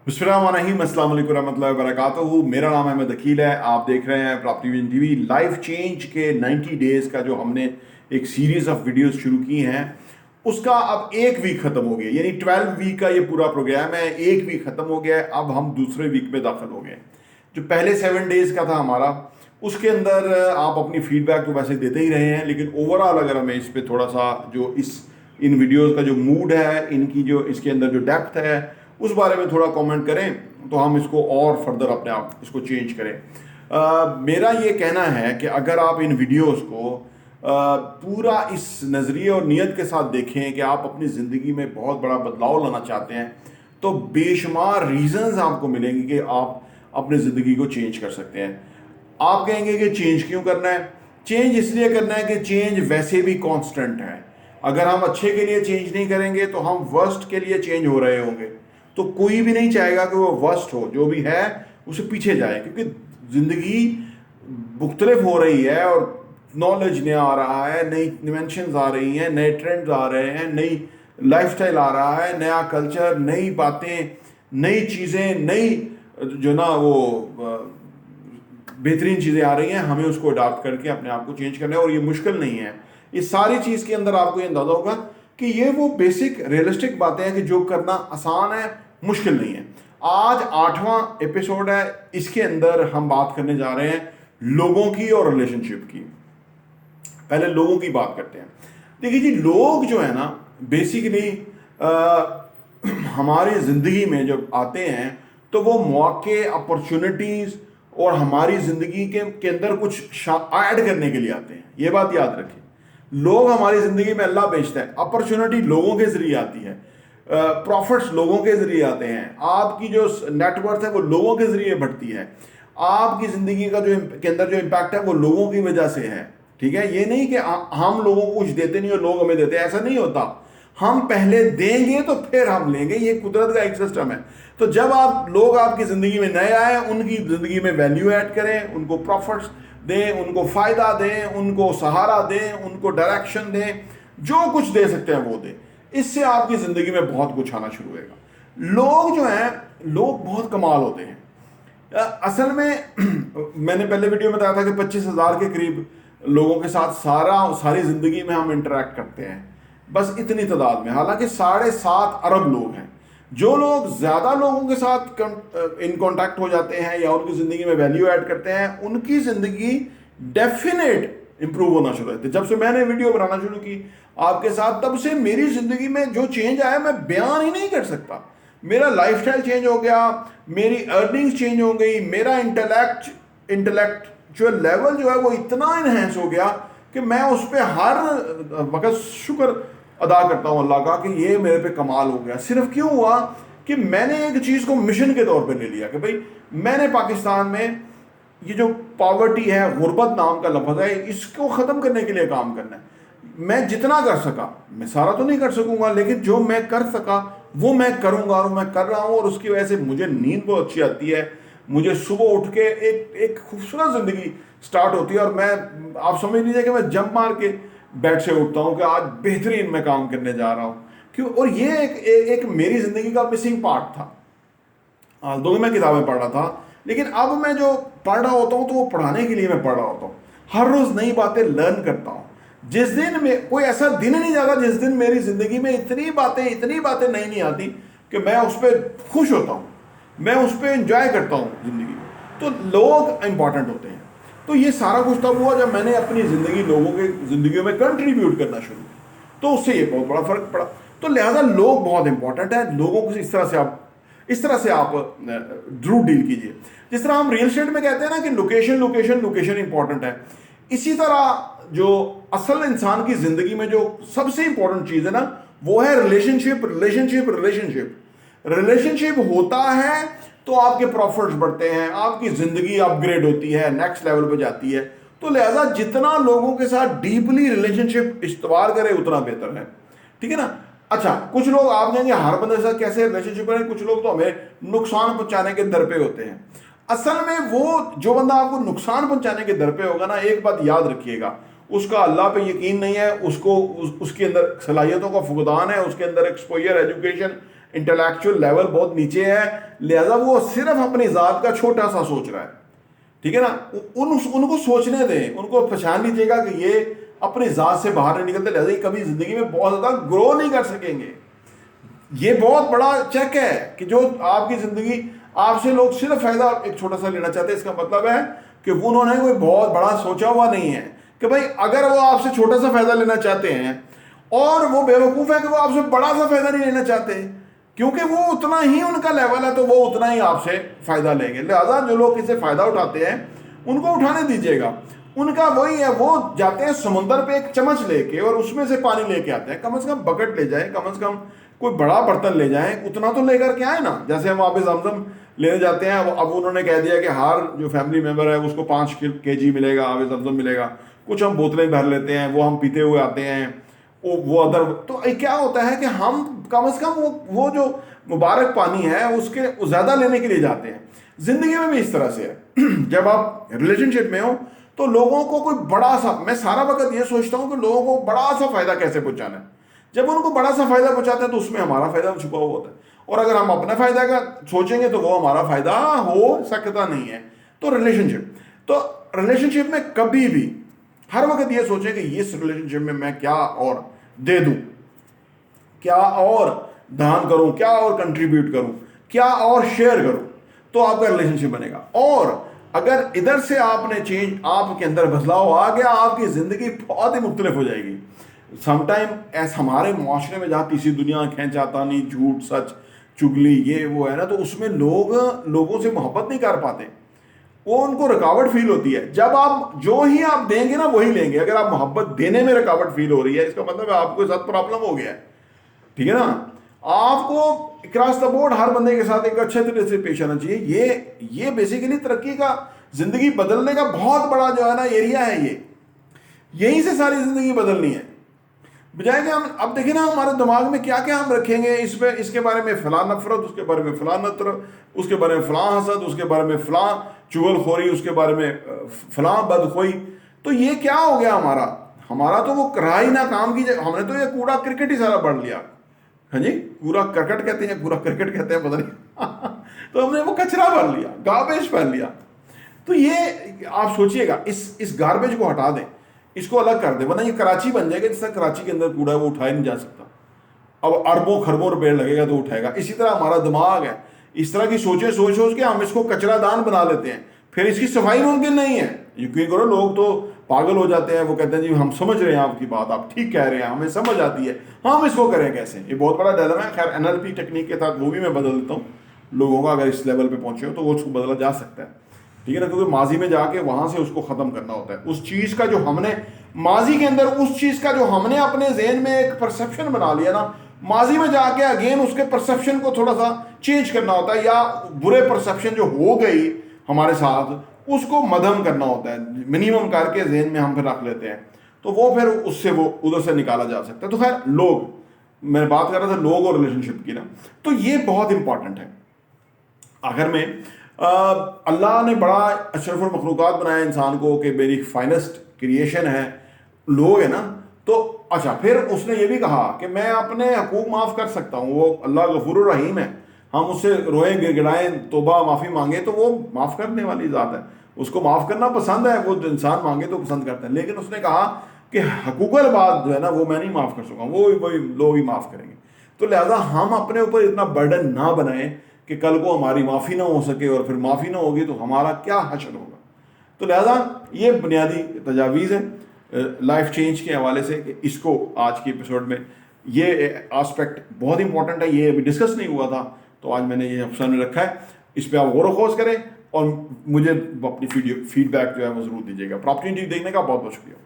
बिस्मिल्लाहिर्रहमानिर्रहीम, अस्सलाम वालेकुम रहमतुल्लाहि व बरकातुहू। मेरा नाम अहमद अकील है। आप देख रहे हैं property vision TV. Life change के 90 डेज़ का जो हमने एक सीरीज़ ऑफ वीडियोस शुरू की हैं, उसका अब एक वीक ख़त्म हो गया। यानी 12 वीक का ये पूरा प्रोग्राम है, एक वीक ख़त्म हो गया है। अब हम दूसरे वीक में दाखिल हो गए। जो पहले 7 डेज़ का था हमारा, उसके अंदर आप अपनी फीडबैक तो वैसे देते ही रहे हैं, लेकिन ओवरऑल अगर हमें इस पर थोड़ा सा जो इन वीडियोज़ का जो मूड है, इनकी जो इसके अंदर जो डेप्थ है, उस बारे में थोड़ा कमेंट करें तो हम इसको और फर्दर अपने आप इसको चेंज करें। मेरा ये कहना है कि अगर आप इन वीडियोस को पूरा इस नज़रिए और नीयत के साथ देखें कि आप अपनी ज़िंदगी में बहुत बड़ा बदलाव लाना चाहते हैं, तो बेशुमार रीज़न्स आपको मिलेंगे कि आप अपनी ज़िंदगी को चेंज कर सकते हैं। आप कहेंगे कि चेंज क्यों करना है? चेंज इसलिए करना है कि चेंज वैसे भी कांस्टेंट है। अगर हम अच्छे के लिए चेंज नहीं करेंगे तो हम वर्स्ट के लिए चेंज हो रहे होंगे। तो कोई भी नहीं चाहेगा कि वो वर्स्ट हो, जो भी है उसे पीछे जाए, क्योंकि ज़िंदगी मुख्तलिफ हो रही है और नॉलेज नया आ रहा है, नई इन्वेंशंस आ रही हैं, नए ट्रेंड्स आ रहे हैं, नई लाइफस्टाइल आ रहा है, नया कल्चर, नई बातें, नई चीज़ें, नई जो ना वो बेहतरीन चीज़ें आ रही हैं। हमें उसको अडॉप्ट करके अपने आप को चेंज करना है, और ये मुश्किल नहीं है। इस सारी चीज़ के अंदर आपको ये अंदाज़ा होगा कि ये वो बेसिक रियलिस्टिक बातें हैं कि जो करना आसान है, मुश्किल नहीं है। आज 8वां एपिसोड है। इसके अंदर हम बात करने जा रहे हैं लोगों की और रिलेशनशिप की। पहले लोगों की बात करते हैं। देखिए जी, लोग जो है ना, बेसिकली हमारी ज़िंदगी में जब आते हैं तो वो मौके, अपॉर्चुनिटीज़ और हमारी ज़िंदगी के अंदर कुछ ऐड करने के लिए आते हैं। ये बात याद रखें। लोग हमारी ज़िंदगी में अल्लाह भेजता है। अपॉर्चुनिटी लोगों के ज़रिए आती है, प्रॉफिट्स लोगों के ज़रिए आते हैं, आपकी जो नेटवर्थ है वो लोगों के ज़रिए बढ़ती है, आपकी ज़िंदगी का जो के अंदर जो इम्पैक्ट है वो लोगों की वजह से है। ठीक है, ये नहीं कि हम लोगों को कुछ देते नहीं और लोग हमें देते हैं, ऐसा नहीं होता। हम पहले देंगे तो फिर हम लेंगे, ये कुदरत का एक सिस्टम है। तो जब लोग आपकी ज़िंदगी में नए आए, उनकी ज़िंदगी में वैल्यू ऐड करें, उनको प्रॉफिट्स दें, उनको फ़ायदा दें, उनको सहारा दें, उनको डायरेक्शन दें, जो कुछ दे सकते हैं वो दें। इससे आपकी ज़िंदगी में बहुत कुछ आना शुरू होगा। लोग जो हैं, लोग बहुत कमाल होते हैं। असल में मैंने पहले वीडियो में बताया था कि 25,000 के करीब लोगों के साथ सारी ज़िंदगी में हम इंटरेक्ट करते हैं, बस इतनी तादाद में। हालांकि 7.5 अरब लोग हैं। जो लोग ज़्यादा लोगों के साथ इन कांटेक्ट हो जाते हैं या उनकी ज़िंदगी में वैल्यू ऐड करते हैं, उनकी ज़िंदगी डेफिनेट इंप्रूव होना शुरू होती है। जब से मैंने वीडियो बनाना शुरू की आपके साथ, तब से मेरी ज़िंदगी में जो चेंज आया मैं बयान ही नहीं कर सकता। मेरा लाइफस्टाइल चेंज हो गया, मेरी अर्निंग्स चेंज हो गई, मेरा इंटेलेक्चुअल लेवल जो है वो इतना इन्हेंस हो गया कि मैं उस पर हर वक्त शुक्र अदा करता हूँ अल्लाह का कि ये मेरे पे कमाल हो गया। सिर्फ क्यों हुआ कि मैंने एक चीज़ को मिशन के तौर पे ले लिया कि भाई मैंने पाकिस्तान में ये जो पॉवर्टी है, गुर्बत नाम का लफ्ज़ है, इसको ख़त्म करने के लिए काम करना है। मैं जितना कर सका, मैं सारा तो नहीं कर सकूंगा, लेकिन जो मैं कर सका वो मैं करूंगा, और मैं कर रहा हूँ। और उसकी वजह से मुझे नींद बहुत अच्छी आती है। मुझे सुबह उठ के एक खूबसूरत ज़िंदगी स्टार्ट होती है, और मैं, आप समझ लीजिए कि मैं जंप मार के बेड से उठता हूँ कि आज बेहतरीन मैं काम करने जा रहा हूँ। क्यों? और ये एक मेरी ज़िंदगी का मिसिंग पार्ट था। दो मैं किताबें पढ़ रहा था, लेकिन अब मैं जो पढ़ रहा होता हूँ तो वो पढ़ाने के लिए मैं पढ़ रहा होता हूँ। हर रोज़ नई बातें लर्न करता हूँ। जिस दिन में कोई ऐसा दिन नहीं जाता जिस दिन मेरी ज़िंदगी में इतनी बातें नई नहीं आती कि मैं उस पर खुश होता हूँ, मैं उस पर इंजॉय करता हूँ ज़िंदगी में। तो लोग इंपॉर्टेंट होते हैं। तो ये सारा कुछ तब हुआ जब मैंने अपनी ज़िंदगी लोगों के ज़िंदगियों में कंट्रीब्यूट करना शुरू किया, तो उससे ये बहुत बड़ा फ़र्क पड़ा। तो लिहाजा लोग बहुत इंपॉर्टेंट है। लोगों को इस तरह से आप जरूर डील कीजिए। जिस तरह हम रियल एस्टेट में कहते हैं ना कि लोकेशन इंपॉर्टेंट है, इसी तरह जो असल इंसान की ज़िंदगी में जो सबसे इंपॉर्टेंट चीज़ है ना, वो है रिलेशनशिप होता है तो आपके प्रॉफिट्स बढ़ते हैं, आपकी ज़िंदगी अपग्रेड होती है, नेक्स्ट लेवल पे जाती है। तो लिहाजा जितना लोगों के साथ डीपली रिलेशनशिप इस्तेमाल करें उतना बेहतर है। ठीक है ना? अच्छा, कुछ लोग, आप कहेंगे हर बंदे के साथ कैसे रिलेशनशिप करें, कुछ लोग तो हमें नुकसान पहुंचाने के दर पे होते हैं। असल में वो जो बंदा आपको नुकसान पहुंचाने के दर पे होगा ना, एक बात याद रखिएगा, उसका अल्लाह पे यकीन नहीं है, उसके अंदर सलाहियतों का फुकदान है, उसके अंदर एक्सपोजर, एजुकेशन, इंटेलेक्चुअल लेवल बहुत नीचे है, लिहाजा वो सिर्फ अपनी ज़ात का छोटा सा सोच रहा है, ठीक है ना। उनको सोचने दें, उनको पहचान लीजिएगा कि ये अपनी ज़ात से बाहर नहीं निकलते, लिहाजा ये कभी ज़िंदगी में बहुत ज़्यादा ग्रो नहीं कर सकेंगे। ये बहुत बड़ा चेक है कि जो आपकी ज़िंदगी, आपसे लोग सिर्फ फ़ायदा एक छोटा सा लेना चाहते हैं। इसका मतलब है कि वो उन्होंने कोई बहुत बड़ा सोचा हुआ नहीं है कि भाई अगर वो आपसे छोटा सा फ़ायदा लेना चाहते हैं, और वो बेवकूफ़ है कि वो आपसे बड़ा सा फ़ायदा नहीं लेना चाहते, क्योंकि वो उतना ही उनका लेवल है तो वो उतना ही आपसे फ़ायदा लेंगे। लिहाजा जो लोग इससे फ़ायदा उठाते हैं उनको उठाने दीजिएगा। उनका वही है, वो जाते हैं समुंदर पे एक चम्मच लेके और उसमें से पानी लेके आते हैं। कम से कम बकेट ले जाए, कम से कम कोई बड़ा बर्तन ले जाएं, उतना तो लेकर के आए ना। जैसे हम आब ज़मज़म लेने जाते हैं, अब उन्होंने कह दिया कि हर जो फैमिली मेम्बर है उसको 5 kg मिलेगा, आब ज़मज़म मिलेगा। कुछ हम बोतलें भर लेते हैं, वो हम पीते हुए आते हैं, वो अदर। तो क्या होता है कि हम कम से कम वो जो मुबारक पानी है उसके ज़्यादा लेने के लिए जाते हैं। ज़िंदगी में भी इस तरह से है। जब आप रिलेशनशिप में हो तो लोगों को कोई बड़ा सा, मैं सारा वक्त ये सोचता हूँ कि लोगों को बड़ा सा फ़ायदा कैसे पहुँचाना है। जब उनको बड़ा सा फ़ायदा पहुँचाते हैं तो उसमें हमारा फ़ायदा छुपा हुआ होता है, और अगर हम अपने फ़ायदा का सोचेंगे तो वो हमारा फ़ायदा हो सकता नहीं है। तो रिलेशनशिप में कभी भी हर वक्त ये सोचें कि इस रिलेशनशिप में मैं क्या और दे दूं, क्या और दान करूं, क्या और कंट्रीब्यूट करूं, क्या और शेयर करूं, तो आपका रिलेशनशिप बनेगा। और अगर इधर से आपने चेंज, आपके अंदर बदलाव आ गया, आपकी ज़िंदगी बहुत ही मुख्तलिफ हो जाएगी। समटाइम ऐसा हमारे माशरे में जहाँ तीसरी दुनिया, खींचातानी, झूठ, सच, चुगली, ये वो है ना, तो उसमें लोगों से मोहब्बत नहीं कर पाते, वो उनको रुकावट फील होती है। जब आप जो ही आप देंगे ना वही लेंगे। अगर आप मोहब्बत देने में रुकावट फील हो रही है, इसका मतलब है आपको साथ प्रॉब्लम हो गया है, ठीक है ना। आपको क्रॉस द बोर्ड हर बंदे के साथ एक अच्छे तरीके से पेश आना चाहिए। ये बेसिकली तरक्की का, जिंदगी बदलने का बहुत बड़ा जो है ना एरिया है। यहीं से सारी जिंदगी बदलनी है। बजाय कि हम अब देखें ना हमारे दिमाग में क्या क्या हम रखेंगे, इसके बारे में फलां नफरत, उसके बारे में फलां नफरत, उसके बारे में फलां हसद, उसके बारे में फलां चुगलखोरी, उसके बारे में फलां बदखोई। तो ये क्या हो गया हमारा तो वो रहा ही ना काम की। हमने तो ये कूड़ा क्रिकेट ही सारा बढ़ लिया। हाँ जी, कूड़ा करकट कहते हैं, कूड़ा क्रिकेट कहते हैं, पता नहीं। तो हमने वो कचरा भर लिया, गार्बेज भर लिया। तो ये आप सोचिएगा, इस गार्बेज को हटा दें, इसको अलग कर दे, वरना ये कराची बन जाएगा। जिस तरह कराची के अंदर कूड़ा है वो उठाया नहीं जा सकता। अब अरबों खरबों रुपये लगेगा तो उठाएगा। इसी तरह हमारा दिमाग है, इस तरह की सोच के हम इसको कचरा दान बना लेते हैं, फिर इसकी सफाई मुमकिन नहीं है। यकीन करो, लोग तो पागल हो जाते हैं। वो कहते हैं जी हम समझ रहे हैं आपकी बात, आप ठीक कह रहे हैं, हमें समझ आती है, हम इसको करें कैसे। ये बहुत बड़ा डायलेमा है। खैर NLP टेक्निक के साथ वो भी मैं बदल देता हूँ लोगों का। अगर इस लेवल पे पहुंचे हो तो वो उसको बदला जा सकता है, ठीक है ना, क्योंकि माजी में जाके वहां से उसको खत्म करना होता है। उस चीज का जो हमने माजी के अंदर, उस चीज का जो हमने अपने जहन में एक परसेप्शन बना लिया ना, माजी में जाके अगेन उसके परसेप्शन को थोड़ा सा चेंज करना होता है, या बुरे परसेप्शन जो हो गई हमारे साथ उसको मध्यम करना होता है, मिनिमम करके जहन में हम फिर रख लेते हैं, तो वो फिर उससे वो उधर से निकाला जा सकता है। तो खैर लोग, मैं बात कर रहा था लोग और रिलेशनशिप की ना, तो ये बहुत इंपॉर्टेंट है। आखिर में अल्लाह ने बड़ा अशरफुल मखलूक़ात बनाया इंसान को कि मेरी फाइनेस्ट क्रिएशन है लोग, है ना। तो अच्छा, फिर उसने ये भी कहा कि मैं अपने हकूक़ माफ़ कर सकता हूँ। वो अल्लाह गफूरुर रहीम है। हम उससे रोएं, गिड़गिड़ाएं, तौबा, माफ़ी मांगे तो वो माफ़ करने वाली ज़ात है। उसको माफ़ करना पसंद है, वो इंसान मांगे तो पसंद करता है। लेकिन उसने कहा कि हकूक़ल बात जो है ना वो मैं नहीं माफ़ कर सकूँगा, वही लोग ही माफ़ करेंगे। तो लिहाजा हम अपने ऊपर इतना बर्डन ना बनाएं कि कल को हमारी माफ़ी ना हो सके, और फिर माफ़ी ना होगी तो हमारा क्या हश्र होगा। तो लिहाजा ये बुनियादी तजावीज़ है लाइफ चेंज के हवाले से, कि इसको आज के एपिसोड में ये एस्पेक्ट बहुत इंपॉर्टेंट है, ये अभी डिस्कस नहीं हुआ था, तो आज मैंने ये सामने रखा है। इस पर आप गौर खोज करें और मुझे अपनी फीडबैक जो है वो ज़रूर दीजिएगा। प्रॉपर्टी देखने का बहुत बहुत शुक्रिया।